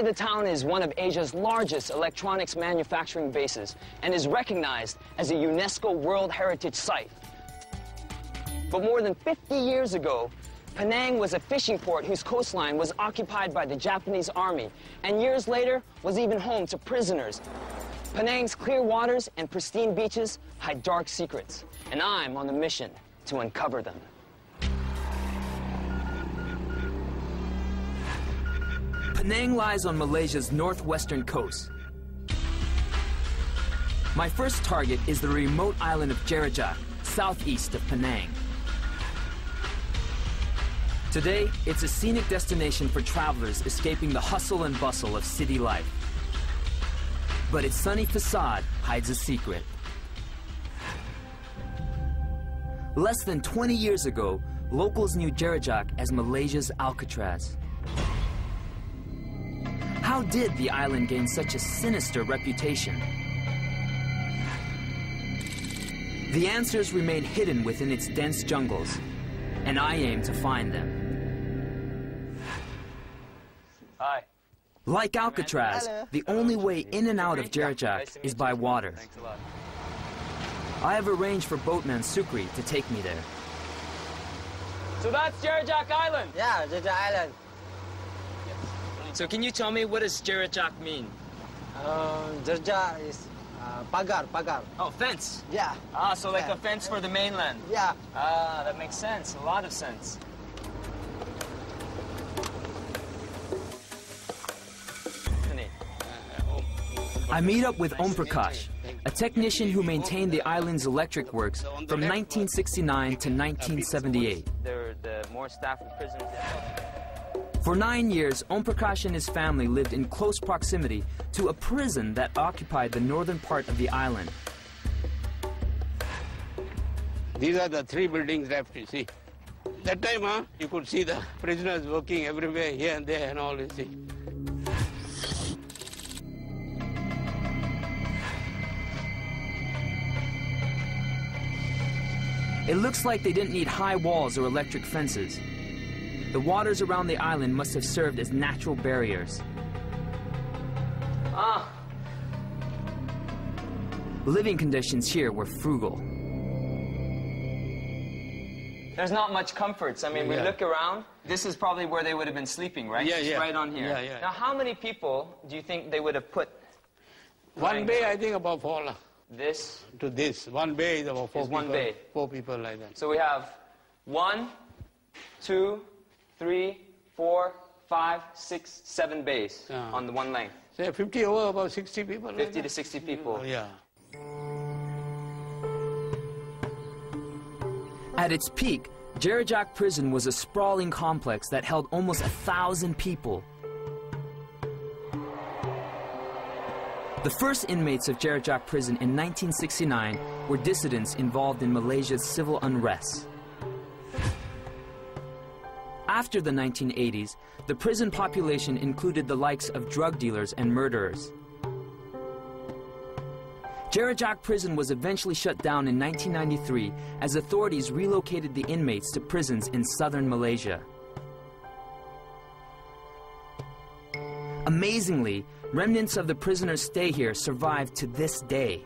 the town is one of Asia's largest electronics manufacturing bases and is recognized as a UNESCO World Heritage Site. But more than 50 years ago, Penang was a fishing port whose coastline was occupied by the Japanese army, and years later was even home to prisoners. Penang's clear waters and pristine beaches hide dark secrets, and I'm on a mission to uncover them. Penang lies on Malaysia's northwestern coast. My first target is the remote island of Jerajak, southeast of Penang. Today, it's a scenic destination for travelers escaping the hustle and bustle of city life. But its sunny facade hides a secret. Less than 20 years ago, locals knew Jerajak as Malaysia's Alcatraz. How did the island gain such a sinister reputation? The answers remain hidden within its dense jungles, and I aim to find them. Hi. Like Alcatraz, the only way in and out of Jerajak is by water. Thanks a lot. I have arranged for boatman Sukri to take me there. So that's Jerajak Island? Yeah, Jerajak Island. So can you tell me, what does Jerajak mean? Jerajak is pagar. Oh, fence. Yeah. Ah, so like a fence for the mainland. Yeah. Ah, that makes sense. A lot of sense. I meet up with Om Prakash, a technician who maintained the island's electric works from 1969 to 1978. There are more staff and prisoners. For 9 years, Om Prakash and his family lived in close proximity to a prison that occupied the northern part of the island. These are the 3 buildings left, you see. That time, you could see the prisoners working everywhere, here and there and all, you see. It looks like they didn't need high walls or electric fences. The waters around the island must have served as natural barriers. Living conditions here were frugal. There's not much comforts. I mean, we look around. This is probably where they would have been sleeping, right? Yeah, Just right on here. Yeah, yeah. Now, how many people do you think they would have put? One bay, I think, about 4. This? To this. One bay is about 4 Is people. one bay. 4 people like that. So we have 1, 2, 3, 4, 5, 6, 7 bays on the one length. Say 50 over about 60 people. 50 to 60 people. Yeah. At its peak, Jerajak Prison was a sprawling complex that held almost 1,000 people. The first inmates of Jerajak Prison in 1969 were dissidents involved in Malaysia's civil unrest. After the 1980s, the prison population included the likes of drug dealers and murderers. Jerajak Prison was eventually shut down in 1993 as authorities relocated the inmates to prisons in southern Malaysia. Amazingly, remnants of the prisoners' stay here survive to this day.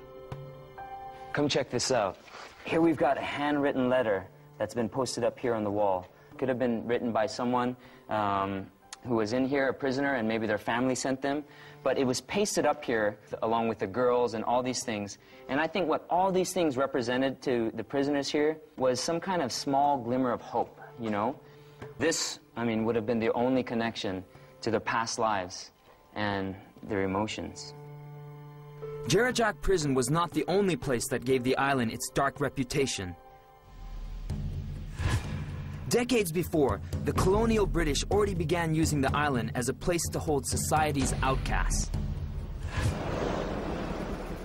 Come check this out. Here we've got a handwritten letter that's been posted up here on the wall. Could have been written by someone who was in here, a prisoner, and maybe their family sent them. But it was pasted up here along with the girls and all these things. And I think what all these things represented to the prisoners here was some kind of small glimmer of hope, you know? This, I mean, would have been the only connection to their past lives and their emotions. Jerajak Prison was not the only place that gave the island its dark reputation. Decades before, the colonial British already began using the island as a place to hold society's outcasts.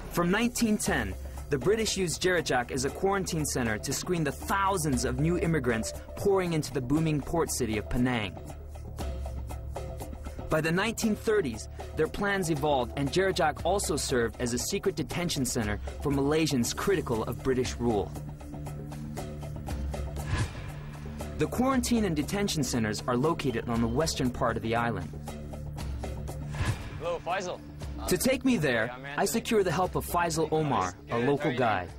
From 1910, the British used Jerajak as a quarantine center to screen the thousands of new immigrants pouring into the booming port city of Penang. By the 1930s, their plans evolved, and Jerajak also served as a secret detention center for Malaysians critical of British rule. The quarantine and detention centers are located on the western part of the island. Faisal. To take me there, I secure the help of Faisal Omar, a local guide.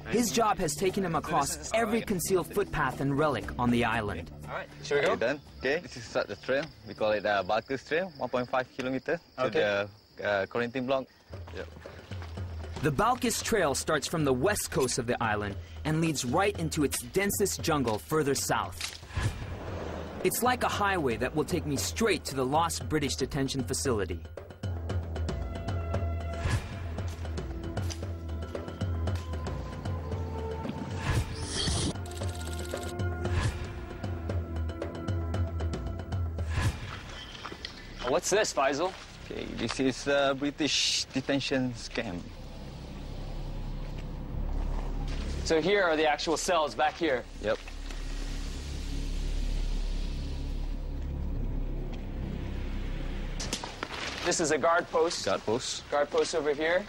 His job has taken him across every concealed footpath and relic on the island. All right, should we go? Okay, done. Okay, this is the trail. We call it Barker's Trail, 1.5 kilometers to the quarantine block. Yep. The Balkis Trail starts from the west coast of the island and leads right into its densest jungle further south. It's like a highway that will take me straight to the lost British detention facility. What's this, Faisal? Okay, this is a British detention scam. So here are the actual cells back here. Yep. This is a guard post. Guard post. Guard post over here.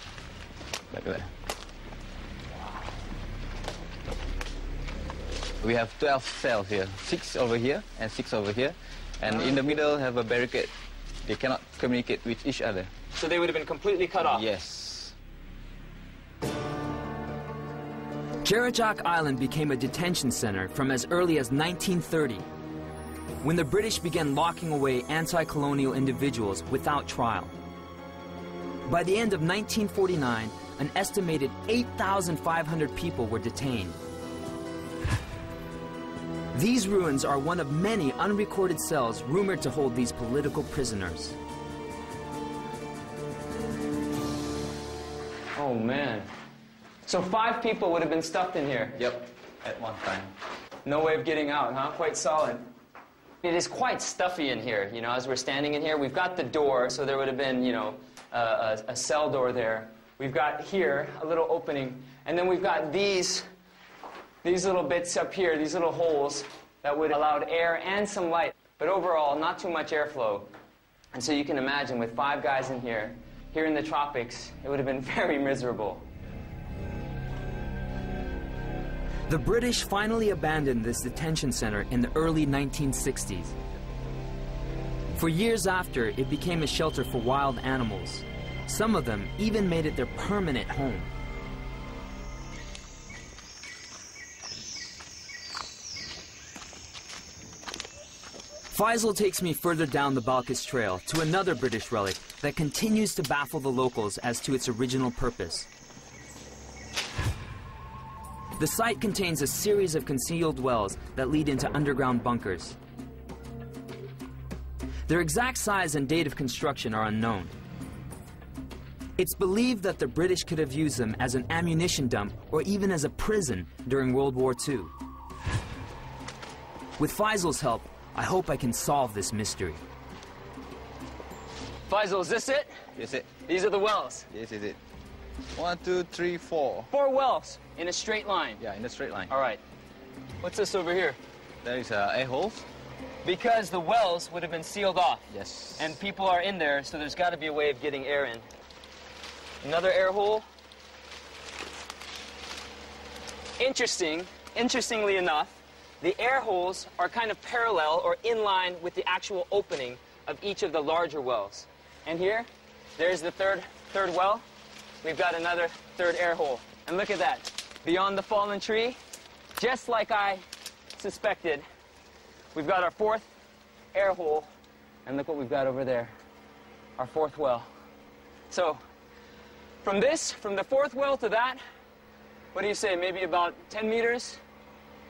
Like that. We have 12 cells here. 6 over here and 6 over here. And in the middle have a barricade. They cannot communicate with each other. So they would have been completely cut off? Yes. Jarajak Island became a detention center from as early as 1930, when the British began locking away anti-colonial individuals without trial. By the end of 1949, an estimated 8,500 people were detained. These ruins are one of many unrecorded cells rumored to hold these political prisoners. Oh, man. So 5 people would have been stuffed in here? Yep, at one time. No way of getting out, huh? Quite solid. It is quite stuffy in here, you know, as we're standing in here. We've got the door, so there would have been, you know, a cell door there. We've got here a little opening, and then we've got these little bits up here, these little holes that would have allowed air and some light, but overall, not too much airflow. And so you can imagine, with 5 guys in here in the tropics, it would have been very miserable. The British finally abandoned this detention center in the early 1960s. For years after, it became a shelter for wild animals. Some of them even made it their permanent home. Faisal takes me further down the Balkis Trail to another British relic that continues to baffle the locals as to its original purpose. The site contains a series of concealed wells that lead into underground bunkers. Their exact size and date of construction are unknown. It's believed that the British could have used them as an ammunition dump or even as a prison during World War II. With Faisal's help, I hope I can solve this mystery. Faisal, is this it? Yes, it. These are the wells. Yes, is it. 1, 2, 3, 4. 4 wells in a straight line. Yeah, in a straight line. All right. What's this over here? There is air holes. Because the wells would have been sealed off. Yes. And people are in there, so there's got to be a way of getting air in. Another air hole. Interestingly enough, the air holes are kind of parallel or in line with the actual opening of each of the larger wells. And here, there's the third well. We've got another 3rd air hole. And look at that. Beyond the fallen tree, just like I suspected, we've got our 4th air hole. And look what we've got over there, our 4th well. So, from the 4th well to that, what do you say, maybe about 10 meters?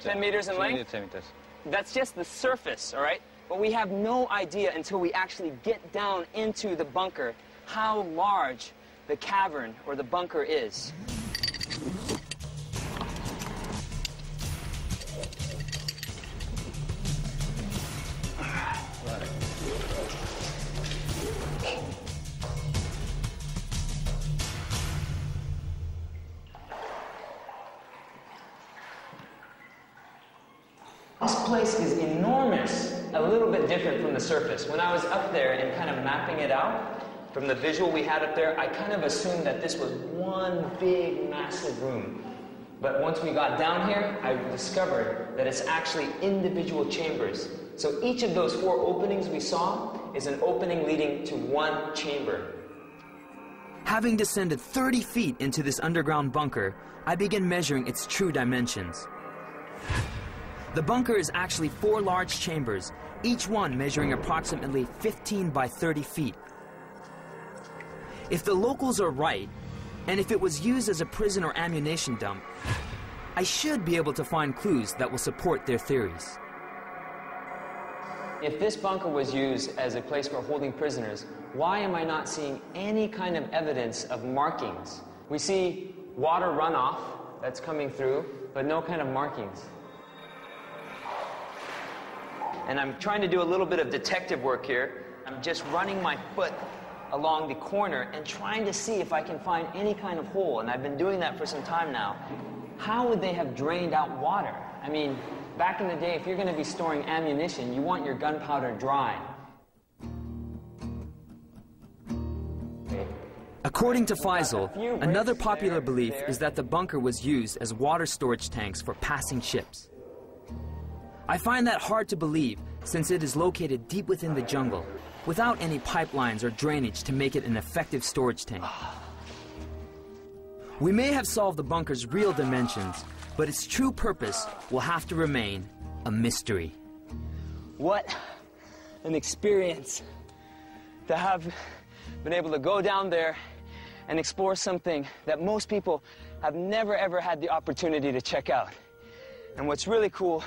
10 meters in length? 10 meters. That's just the surface, all right? But we have no idea until we actually get down into the bunker how large the cavern or the bunker is. This place is enormous, a little bit different from the surface. When I was up there and kind of mapping it out, from the visual we had up there, I kind of assumed that this was one big, massive room. But once we got down here, I discovered that it's actually individual chambers. So each of those 4 openings we saw is an opening leading to one chamber. Having descended 30 feet into this underground bunker, I begin measuring its true dimensions. The bunker is actually 4 large chambers, each one measuring approximately 15 by 30 feet. If the locals are right, and if it was used as a prison or ammunition dump, I should be able to find clues that will support their theories. If this bunker was used as a place for holding prisoners, why am I not seeing any kind of evidence of markings? We see water runoff that's coming through, but no kind of markings. And I'm trying to do a little bit of detective work here. I'm just running my foot along the corner and trying to see if I can find any kind of hole, and I've been doing that for some time now. How would they have drained out water? I mean, back in the day, if you're going to be storing ammunition, you want your gunpowder dry. According to Faisal, another popular belief is that the bunker was used as water storage tanks for passing ships. I find that hard to believe since it is located deep within the jungle, without any pipelines or drainage to make it an effective storage tank. We may have solved the bunker's real dimensions, but its true purpose will have to remain a mystery. What an experience to have been able to go down there and explore something that most people have never ever had the opportunity to check out. And what's really cool